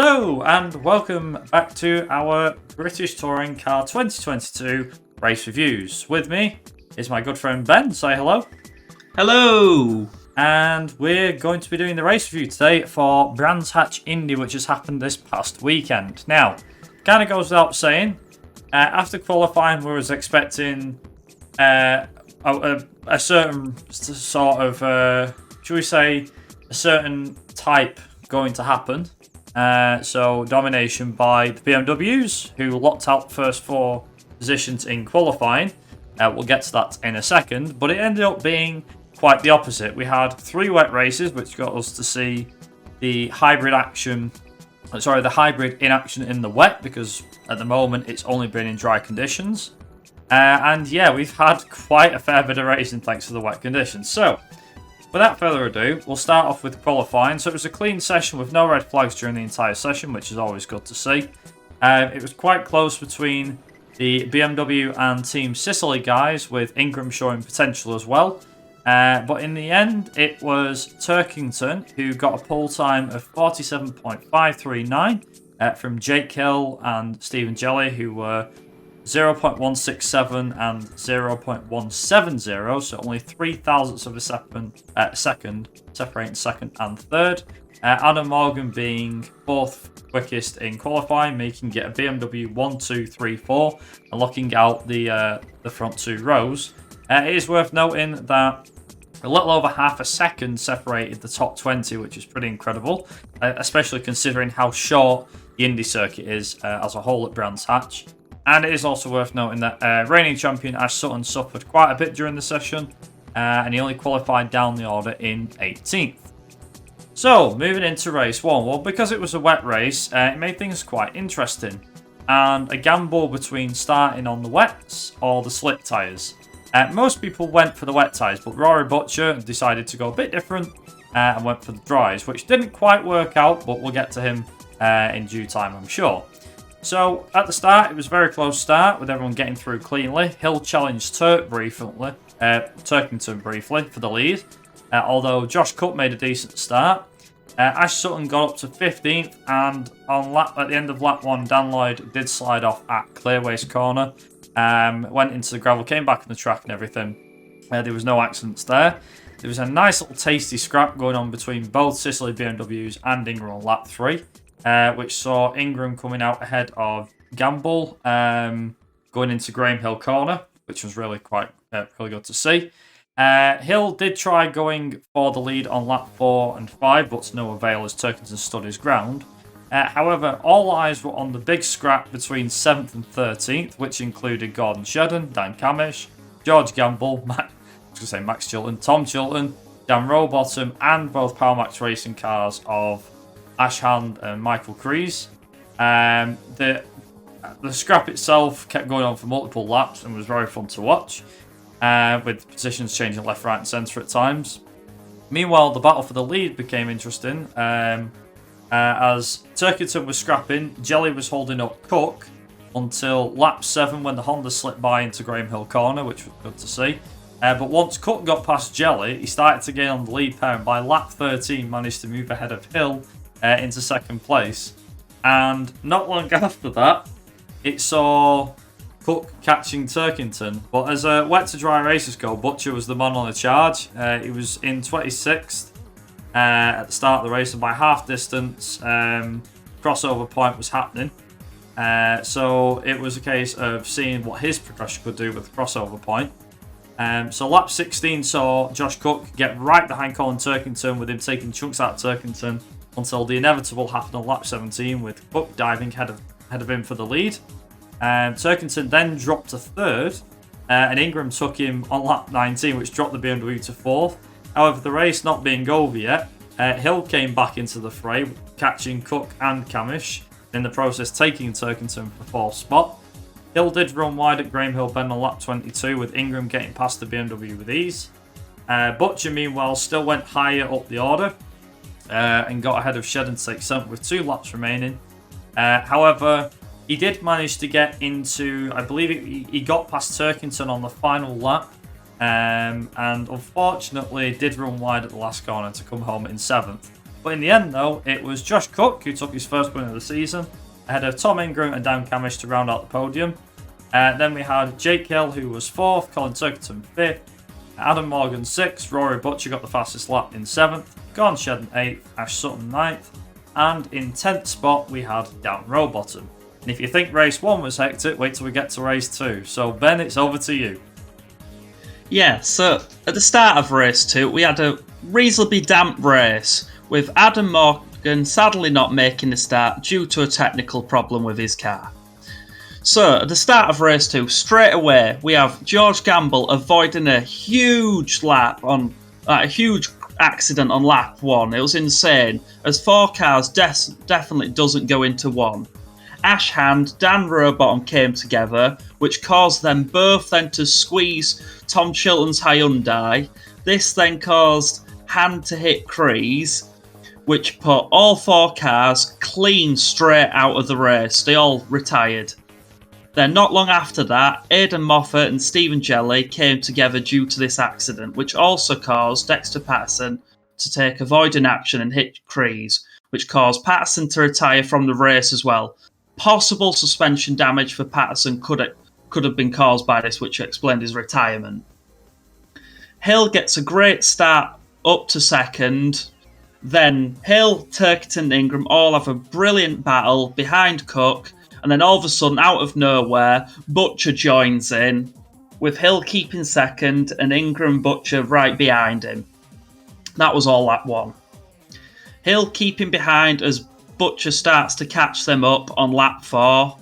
Hello and welcome back to our British Touring Car 2022 race reviews. With me is my good friend Ben. Say hello. Hello! And we're going to be doing the race review today for Brands Hatch Indy, which has happened this past weekend. Now, kind of goes without saying, after qualifying we was expecting a certain sort of, should we say, a certain type going to happen. So domination by the BMWs, who locked out the first four positions in qualifying. We'll get to that in a second, but it ended up being quite the opposite. We had three wet races, which got us to see the hybrid in action in the wet, because at the moment it's only been in dry conditions. And yeah, we've had quite a fair bit of racing thanks to the wet conditions. So without further ado, we'll start off with qualifying. So it was a clean session with no red flags during the entire session, which is always good to see. It was quite close between the BMW and Team Sicily guys, with Ingram showing potential as well. But in the end, it was Turkington who got a pole time of 47.539 from Jake Hill and Stephen Jelly, who were 0.167 and 0.170, so only 3 thousandths of a second separating second and third. Adam Morgan being fourth quickest in qualifying, making it a BMW 1, 2, 3, 4, and locking out the front two rows. It is worth noting that a little over half a second separated the top 20, which is pretty incredible, especially considering how short the Indy circuit is as a whole at Brands Hatch. And it is also worth noting that reigning champion Ash Sutton suffered quite a bit during the session, and he only qualified down the order in 18th. So, moving into race 1. Well, because it was a wet race, it made things quite interesting, and a gamble between starting on the wets or the slick tyres. Most people went for the wet tyres, but Rory Butcher decided to go a bit different and went for the dries, which didn't quite work out, but we'll get to him in due time, I'm sure. So, at the start, it was a very close start, with everyone getting through cleanly. Hill challenged Turkington briefly for the lead, although Josh Cook made a decent start. Ash Sutton got up to 15th, and at the end of lap 1, Dan Lloyd did slide off at Clearwaste Corner. Went into the gravel, came back on the track and everything. There was no accidents there. There was a nice little tasty scrap going on between both Sicily BMWs and Ingram on lap 3. Which saw Ingram coming out ahead of Gamble, going into Graham Hill Corner, which was really really good to see. Hill did try going for the lead on lap 4 and 5, but to no avail as Turkington stood his ground. However, all eyes were on the big scrap between 7th and 13th, which included Gordon Shedden, Dan Camish, George Gamble, Max Chilton, Tom Chilton, Dan Rowbottom, and both Power Max racing cars of Ash Hand and Michael Crees. The scrap itself kept going on for multiple laps and was very fun to watch, with positions changing left, right and centre at times. Meanwhile, the battle for the lead became interesting, as Turkington was scrapping. Jelly was holding up Cook until lap 7, when the Honda slipped by into Graham Hill Corner, which was good to see. But once Cook got past Jelly, he started to gain on the lead pair, and by lap 13 managed to move ahead of Hill into second place. And not long after that, it saw Cook catching Turkington. But as wet to dry races go, Butcher was the man on the charge. He was in 26th at the start of the race, and by half distance, crossover point was happening. So it was a case of seeing what his progression could do with the crossover point. So lap 16 saw Josh Cook get right behind Colin Turkington, with him taking chunks out of Turkington, until the inevitable happened on lap 17, with Cook diving ahead of him for the lead. Turkington then dropped to third, and Ingram took him on lap 19, which dropped the BMW to fourth. However, the race not being over yet, Hill came back into the fray, catching Cook and Camish, in the process taking Turkington for fourth spot. Hill did run wide at Graham Hill Bend on lap 22, with Ingram getting past the BMW with ease. Butcher, meanwhile, still went higher up the order, and got ahead of Shedden to take 7th with 2 laps remaining. However, he did manage to get into, I believe he got past Turkington on the final lap, and unfortunately did run wide at the last corner to come home in 7th. But in the end, though, it was Josh Cook who took his first win of the season, ahead of Tom Ingram and Dan Camish to round out the podium. Then we had Jake Hill, who was 4th, Colin Turkington 5th, Adam Morgan 6th, Rory Butcher got the fastest lap in 7th, Gordon Shedden 8th, Ash Sutton 9th, and in 10th spot we had Dan Rowbottom. And if you think race 1 was hectic, wait till we get to race 2. So Ben, it's over to you. Yeah, so at the start of race 2, we had a reasonably damp race, with Adam Morgan sadly not making the start due to a technical problem with his car. So, at the start of race 2, straight away, we have George Gamble avoiding a huge accident on lap 1. It was insane, as 4 cars definitely doesn't go into 1. Ash Hand, Dan Rowbottom came together, which caused them both then to squeeze Tom Chilton's Hyundai. This then caused Hand to hit Crease, which put all 4 cars clean straight out of the race. They all retired. Then not long after that, Aidan Moffat and Stephen Jelly came together due to this accident, which also caused Dexter Patterson to take avoiding action and hit Crease, which caused Patterson to retire from the race as well. Possible suspension damage for Patterson could have been caused by this, which explained his retirement. Hill gets a great start up to 2nd. Then Hill, Turkington and Ingram all have a brilliant battle behind Cook. And then all of a sudden, out of nowhere, Butcher joins in, with Hill keeping 2nd and Ingram Butcher right behind him. That was all lap 1. Hill keeping behind as Butcher starts to catch them up on lap 4.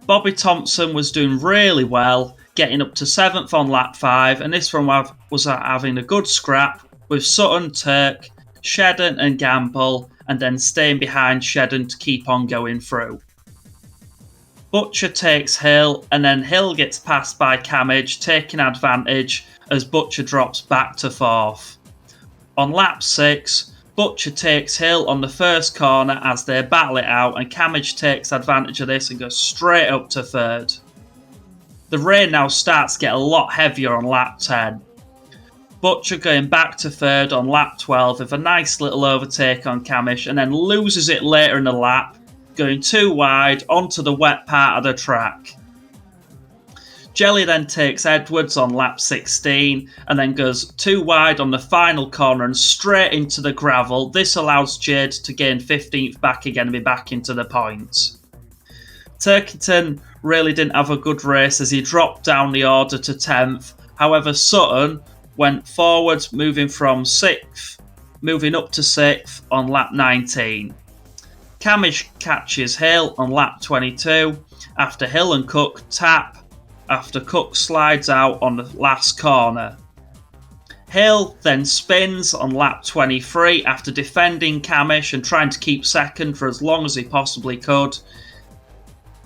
Bobby Thompson was doing really well, getting up to 7th on lap 5, and this one was having a good scrap with Sutton, Turk, Shedden and Gamble, and then staying behind Shedden to keep on going through. Butcher takes Hill, and then Hill gets passed by Camage, taking advantage as Butcher drops back to 4th. On lap 6, Butcher takes Hill on the first corner as they battle it out, and Camage takes advantage of this and goes straight up to 3rd. The rain now starts to get a lot heavier on lap 10. Butcher going back to 3rd on lap 12 with a nice little overtake on Camish, and then loses it later in the lap, going too wide onto the wet part of the track. Jelly then takes Edwards on lap 16 and then goes too wide on the final corner and straight into the gravel. This allows Jade to gain 15th back again and be back into the points. Turkington really didn't have a good race as he dropped down the order to 10th. However, Sutton went forwards, moving up to 6th on lap 19. Camish catches Hill on lap 22 after Hill and Cook tap after Cook slides out on the last corner. Hill then spins on lap 23 after defending Camish and trying to keep 2nd for as long as he possibly could.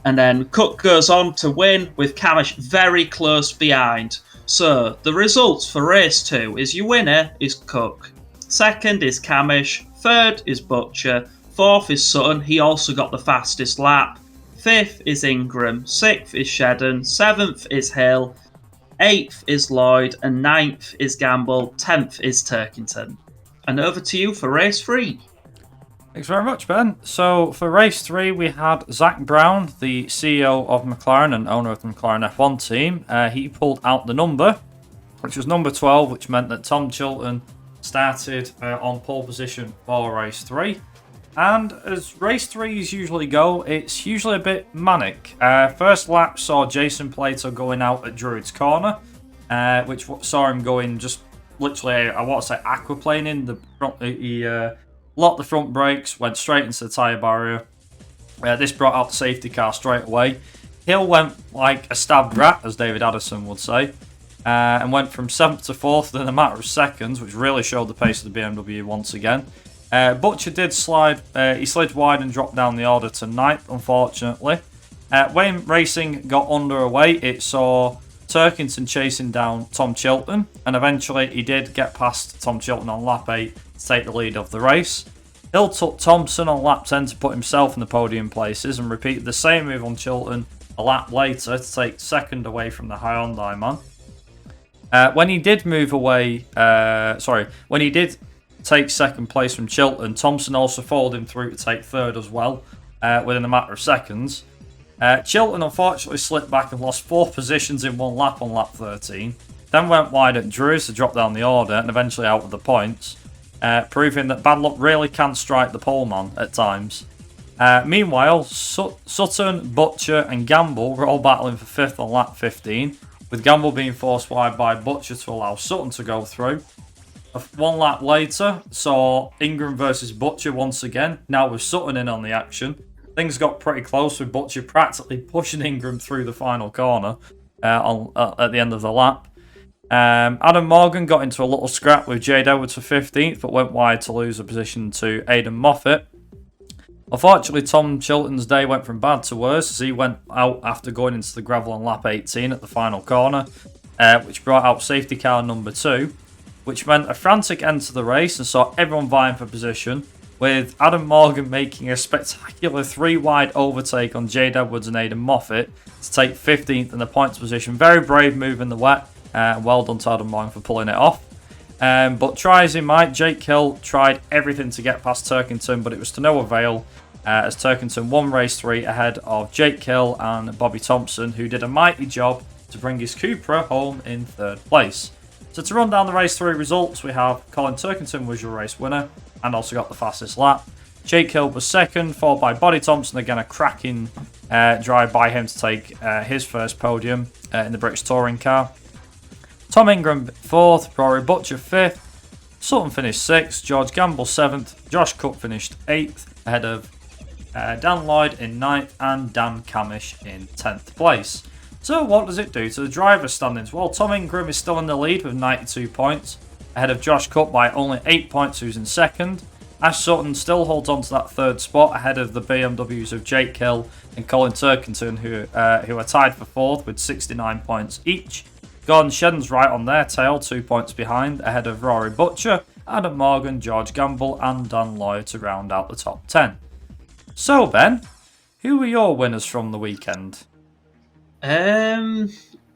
And then Cook goes on to win with Camish very close behind. So the results for race 2 is your winner is Cook, 2nd is Camish, 3rd is Butcher, 4th is Sutton, he also got the fastest lap, 5th is Ingram, 6th is Shedden, 7th is Hill, 8th is Lloyd, and 9th is Gamble, 10th is Turkington. And over to you for race 3. Thanks very much, Ben. So for race 3, we had Zach Brown, the CEO of McLaren and owner of the McLaren F1 team. He pulled out the number, which was number 12, which meant that Tom Chilton started on pole position for race 3. And as race 3s usually go, it's usually a bit manic. First lap saw Jason Plato going out at Druid's Corner, which saw him going just literally, I want to say, aquaplaning. He locked the front brakes, went straight into the tyre barrier. This brought out the safety car straight away. Hill went like a stabbed rat, as David Addison would say, and went from 7th to 4th in a matter of seconds, which really showed the pace of the BMW once again. Butcher did slide, he slid wide and dropped down the order to 9th, unfortunately. When racing got underway, it saw Turkington chasing down Tom Chilton, and eventually he did get past Tom Chilton on lap 8 to take the lead of the race. Hill took Thompson on lap 10 to put himself in the podium places and repeated the same move on Chilton a lap later to take 2nd away from the Hyundai man. When he did takes second place from Chilton. Thompson also followed him through to take third as well, within a matter of seconds. Chilton unfortunately slipped back and lost 4 positions in 1 lap on lap 13. Then went wide at Drews to drop down the order and eventually out with the points, proving that bad luck really can strike the poleman at times. Meanwhile, Sutton, Butcher and Gamble were all battling for 5th on lap 15, with Gamble being forced wide by Butcher to allow Sutton to go through. 1 lap later saw Ingram versus Butcher once again, now with Sutton in on the action. Things got pretty close with Butcher practically pushing Ingram through the final corner at the end of the lap. Adam Morgan got into a little scrap with Jade Edwards for 15th, but went wide to lose a position to Aidan Moffat. Unfortunately, Tom Chilton's day went from bad to worse as he went out after going into the gravel on lap 18 at the final corner, which brought out safety car number 2, which meant a frantic end to the race and saw everyone vying for position, with Adam Morgan making a spectacular 3-wide overtake on Jade Edwards and Aidan Moffat to take 15th in the points position. Very brave move in the wet, and well done to Adam Morgan for pulling it off. But try as he might, Jake Hill tried everything to get past Turkington, but it was to no avail, as Turkington won race 3 ahead of Jake Hill and Bobby Thompson, who did a mighty job to bring his Cupra home in 3rd place. So to run down the race 3 results, we have Colin Turkington was your race winner and also got the fastest lap. Jake Hill was 2nd, followed by Bobby Thompson, again a cracking drive by him to take his first podium in the British Touring Car. Tom Ingram 4th, Rory Butcher 5th, Sutton finished 6th, George Gamble 7th, Josh Cook finished 8th, ahead of Dan Lloyd in 9th and Dan Camish in 10th place. So what does it do to the driver standings? Well, Tom Ingram is still in the lead with 92 points, ahead of Josh Cook by only 8 points, who's in 2nd. Ash Sutton still holds on to that 3rd spot, ahead of the BMWs of Jake Hill and Colin Turkington, who are tied for 4th with 69 points each. Gordon Shedden's right on their tail, 2 points behind, ahead of Rory Butcher, Adam Morgan, George Gamble and Dan Lloyd to round out the top 10. So Ben, who were your winners from the weekend? I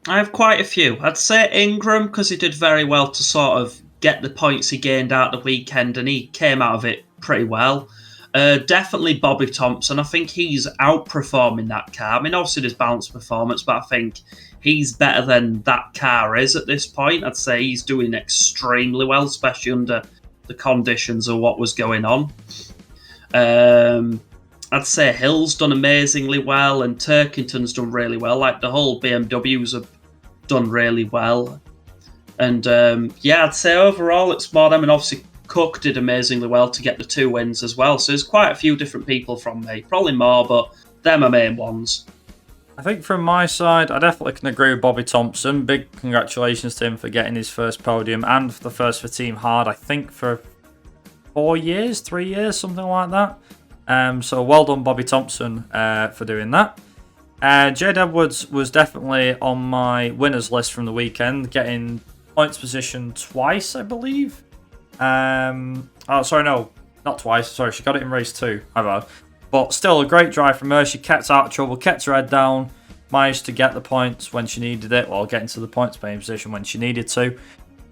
have quite a few. I'd say Ingram, because he did very well to sort of get the points he gained out the weekend, and he came out of it pretty well. Definitely Bobby Thompson. I think he's outperforming that car. I mean, obviously there's balanced performance, but I think he's better than that car is at this point. I'd say he's doing extremely well, especially under the conditions of what was going on. I'd say Hill's done amazingly well, and Turkington's done really well. Like, the whole BMWs have done really well. And I'd say overall it's more them, and obviously Cook did amazingly well to get the 2 wins as well. So there's quite a few different people from me. Probably more, but they're my main ones. I think from my side, I definitely can agree with Bobby Thompson. Big congratulations to him for getting his first podium and the first for Team Hard, I think for 3 years, something like that. So well done, Bobby Thompson, for doing that. Jade Edwards was definitely on my winners list from the weekend, getting points position twice, I believe. Not twice. Sorry, she got it in race 2. My bad. But still, a great drive from her. She kept out of trouble, kept her head down, managed to get the points when she needed it, or get into the points paying position when she needed to.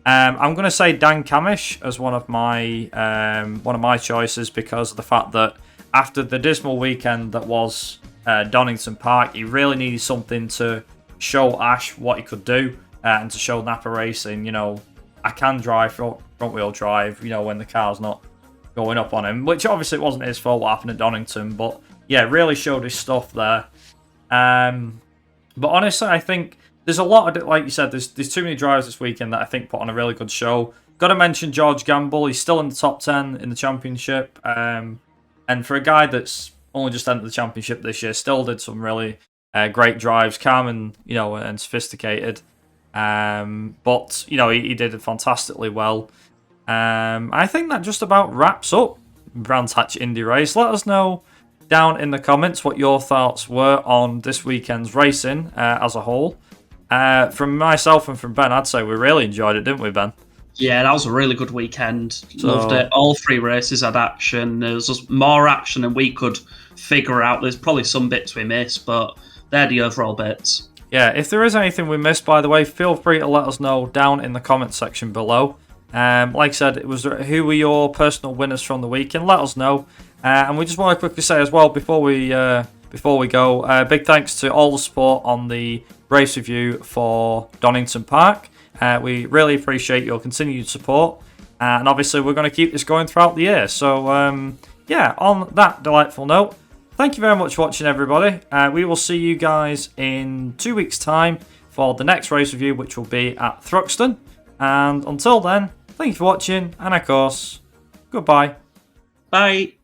I'm going to say Dan Camish as one of my choices, because of the fact that after the dismal weekend that was Donington Park, he really needed something to show Ash what he could do, and to show Napa Racing, I can drive front wheel drive, when the car's not going up on him, which obviously it wasn't his fault what happened at Donington, but yeah, really showed his stuff there. But honestly, I think there's a lot of, like you said, there's too many drivers this weekend that I think put on a really good show. Got to mention George Gamble. He's still in the top 10 in the championship, and for a guy that's only just entered the championship this year, still did some really great drives, calm and sophisticated. But he did it fantastically well. I think that just about wraps up Brands Hatch Indy race. Let us know down in the comments what your thoughts were on this weekend's racing as a whole. From myself and from Ben, I'd say we really enjoyed it, didn't we, Ben? Yeah, that was a really good weekend. Loved it. All 3 races had action. There was just more action than we could figure out. There's probably some bits we missed, but they're the overall bits. Yeah, if there is anything we missed, by the way, feel free to let us know down in the comments section below. Like I said, it was who were your personal winners from the weekend? Let us know. And we just want to quickly say as well before we go, big thanks to all the support on the race review for Donington Park. We really appreciate your continued support, and obviously we're going to keep this going throughout the year. So yeah, on that delightful note, thank you very much for watching, everybody. We will see you guys in 2 weeks' time for the next race review, which will be at Thruxton. And until then, thank you for watching, and of course, goodbye. Bye.